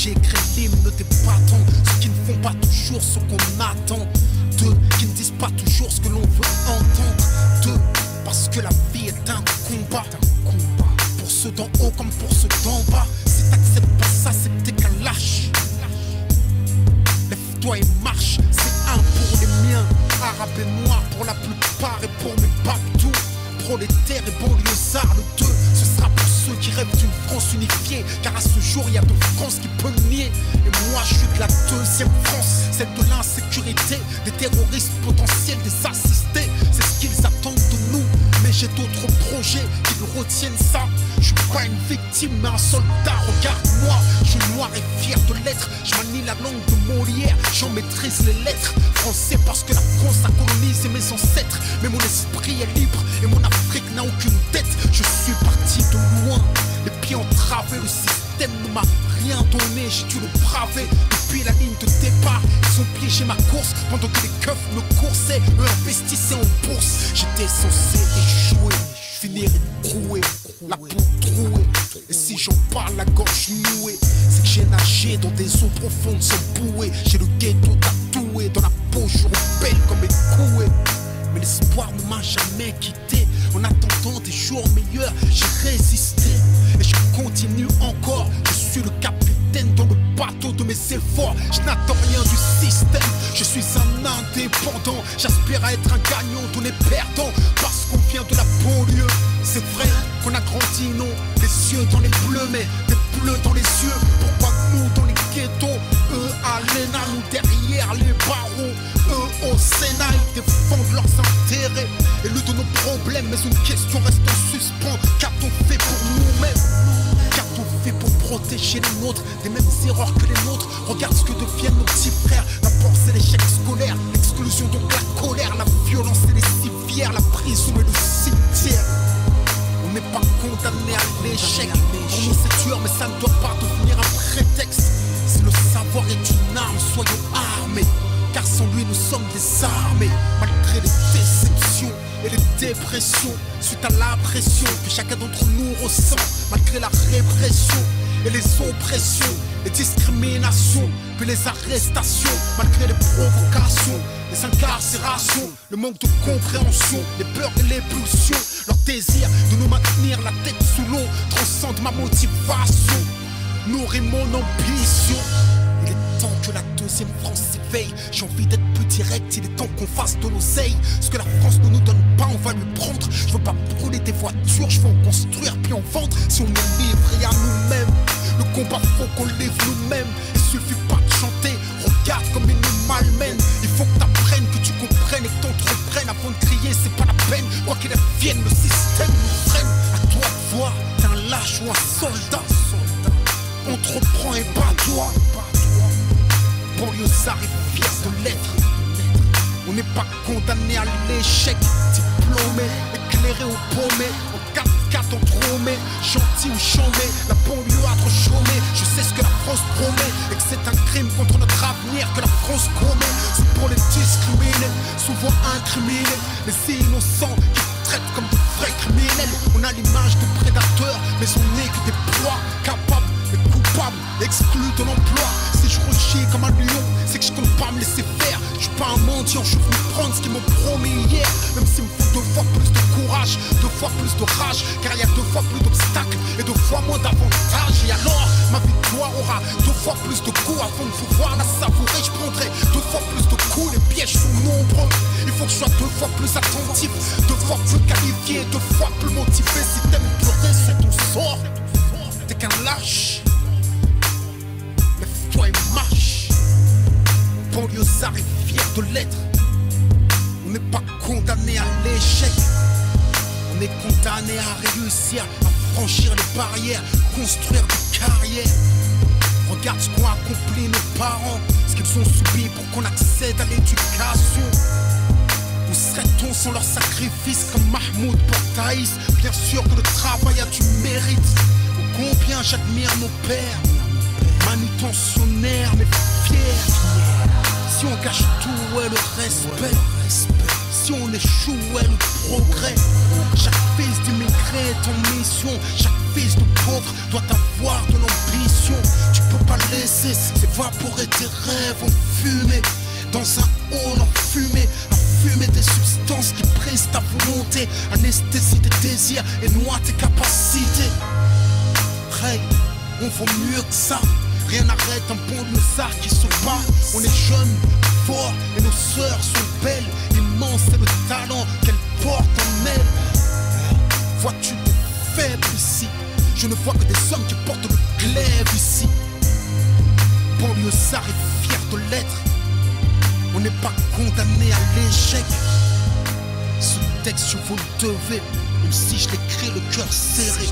J'ai écrit l'hymne des battants, ceux qui ne font pas toujours ce qu'on attend. Deux, qui ne disent pas toujours ce que l'on veut entendre. Deux, parce que la vie est un combat. Pour ceux d'en haut comme pour ceux d'en bas. Si t'acceptes pas ça, c'est que t'es qu'un lâche. Lève-toi et marche, c'est un pour les miens. Arabes et noirs pour la plupart et pour mes babdous. Prolétaires et banlieusards, le 2, ce sera pour ceux qui rêvent d'une France unifiée. Car à ce jour, il y a deux France qui peut le nier. Et moi, je suis de la deuxième France, celle de l'insécurité, des terroristes potentiels, des assistés. C'est ce qu'ils attendent de nous. Mais j'ai d'autres projets qui nous retiennent ça. Je suis pas une victime, mais un soldat, regarde-moi. Je suis noir et fier de l'être. Je manie la langue de Molière, j'en maîtrise les lettres. Français parce que la France a colonisé mes ancêtres. Mais mon esprit est libre et mon Afrique n'a aucune dette. Je suis parti de loin, les pieds entravés. Le système ne m'a rien donné, j'ai dû le braver. Depuis la ligne de départ, ils ont piégé ma course. Pendant que les keufs me coursaient, eux investissaient en bourse. J'étais censé échouer, finir écroué, la peau trouée. Et si j'en parle la gorge nouée, c'est que j'ai nagé dans des eaux profondes sans bouée. J'ai le ghetto tatoué dans la peau, je rebelle comme écoué. Mais l'espoir ne m'a jamais quitté. En attendant des jours meilleurs, j'ai résisté. Et je continue encore. Je suis le capitaine dans le bateau de mes efforts. Je n'attends rien du système. Je suis un indépendant. J'aspire à être un gagnant, tous les perdants. Parce qu'on vient de la banlieue. C'est vrai qu'on a grandi, non, les yeux dans les bleus, mais des bleus dans les yeux. Pourquoi nous dans les ghettos, eux à l'ENA, nous derrière les barreaux, eux au Sénat, ils défendent leurs intérêts et le de nos problèmes. Mais une question reste en suspens. Qu'a-t-on fait pour nous-mêmes? Qu'a-t-on fait pour protéger les nôtres des mêmes erreurs que les nôtres? Regarde ce que deviennent nos petits frères. D'abord c'est l'échec scolaire, l'exclusion donc la colère, la violence et les civières, la prison et le cimetière. On n'est pas condamné à l'échec. Pour nous c'est dur, mais ça ne doit pas devenir un prétexte. Si le savoir est une arme, soyons armés. Car sans lui nous sommes désarmés. Malgré les déceptions et les dépressions, suite à la pression que chacun d'entre nous ressent. Malgré la répression et les oppressions, les discriminations, puis les arrestations. Malgré les provocations, les incarcérations, le manque de compréhension, les peurs et les pulsions. Leur désir de nous maintenir la tête sous l'eau transcende ma motivation, nourrit mon ambition. Il est temps que la deuxième France s'éveille. J'ai envie d'être plus direct, il est temps qu'on fasse de l'oseille. Ce que la France ne nous donne pas, on va lui prendre. Je veux pas brûler des voitures, je veux en construire puis en vendre. Si on est livré à nous-mêmes, le combat faut qu'on livre nous-mêmes. Il suffit pas de chanter, regarde comme ils nous malmènent. Il faut que t'apprennes, que tu comprennes et que t'entreprennes. Avant de crier, c'est pas la peine. Quoi qu'il advienne, le système nous freine. À toi de voir, t'es un lâche ou un soldat. Entreprends et bats-toi. Banlieusard et fier de l'être. On n'est pas condamné à l'échec. Diplômé, éclairé ou paumé, en 4x4 entrômé, gentil ou chômé, la banlieue a trop chômé. Je sais ce que la France promet et que c'est un crime contre notre avenir que la France commet. C'est pour les discriminés, souvent incriminés, les innocents qui traitent comme de vrais criminels. On a l'image de prédateurs, mais on n'est que des proies capables et coupables, exclus de l'emploi. Si je rechie comme un lion, c'est que je compte pas me laisser faire. Je suis pas un mendiant, je veux prendre ce qu'ils m'ont promis hier. Même s'il me faut 2 fois plus de courage, 2 fois plus de rage, car il y a 2 fois plus d'obstacles et 2 fois moins d'avantages. Et alors, ma victoire aura 2 fois plus de coups. Avant de pouvoir la savourer, je prendrai 2 fois plus de coups. Les pièges sont nombreux, il faut que je sois 2 fois plus attentif, 2 fois plus qualifié, 2 fois plus motivé. Si t'aimes pleurer, c'est ton sort. T'es qu'un lâche. Lève-toi et marche. Banlieusard et fier de l'être. On n'est pas condamné à l'échec. On est condamné à réussir, à franchir les barrières, construire des carrières. Regarde ce qu'ont accompli nos parents, ce qu'ils ont subi pour qu'on accède à l'éducation. Où serait-on sans leur sacrifice comme Mahmoud pour Thaïs? Bien sûr que le travail a du mérite. Oh, combien j'admire nos pères, manutentionnaires mais fiers. Si on cache tout, ouais, le respect. Si on échoue, ouais, le progrès. Chaque fils d'immigré est en mission. Chaque fils de pauvre doit avoir de l'ambition. Tu peux pas les laisser s'évaporer tes rêves en fumée. Dans un hall enfumé, fumer des substances qui brisent ta volonté, anesthésie tes désirs et noie tes capacités. Hey, on vaut mieux que ça. Rien n'arrête un bon lézard qui se bat. On est jeunes, forts et nos sœurs sont belles. Immense est le talent qu'elles portent en elles. Vois-tu des faibles ici? Je ne vois que des hommes qui portent le glaive ici. Banlieusard est fier de l'être. On n'est pas condamné à l'échec. Ce texte, je vous le devais. Même si je l'écris le cœur serré.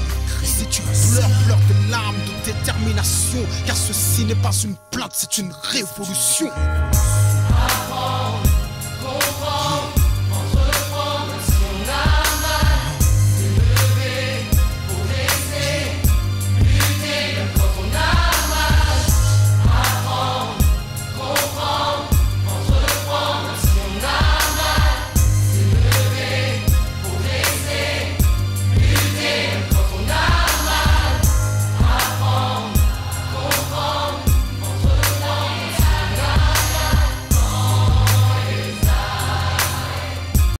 Si tu pleures, pleure des larmes de détermination. Car ceci n'est pas une plainte, c'est une révolution.